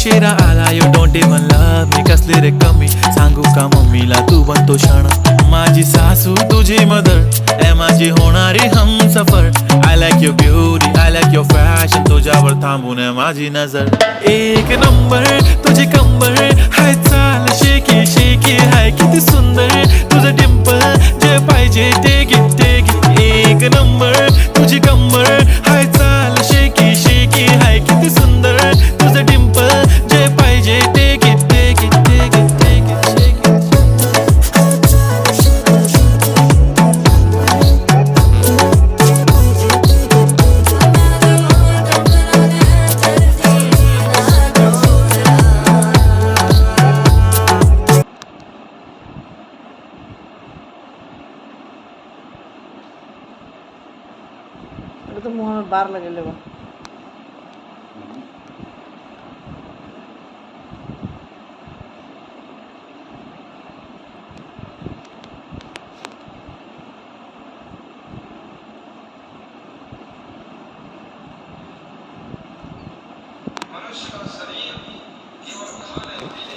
उशिरा आला you don't even love me कसली रे कमी सांगू का मम्मीला तू बनतो क्षण माझी सासू तुझी मदर ए माझी होणारी Humsafar I like your beauty I like your fashion तुझ्यावर थांबून आहे माझी नजर एक नंबर तुझी कंबर हाय चाल शेकी शेकी हाय किती सुंदर तुझं डिंपल जे पाहिजे ते गिफ्ट एक नंबर तुझी कंबर हाय चाल शेकी शेकी हाय किती सुंदर तुझं डिंपल जे पाहिजे ते गिफ्ट तो मोहम्मद बार लगेले बा मनुष्य का शरीर केवल खाने पीने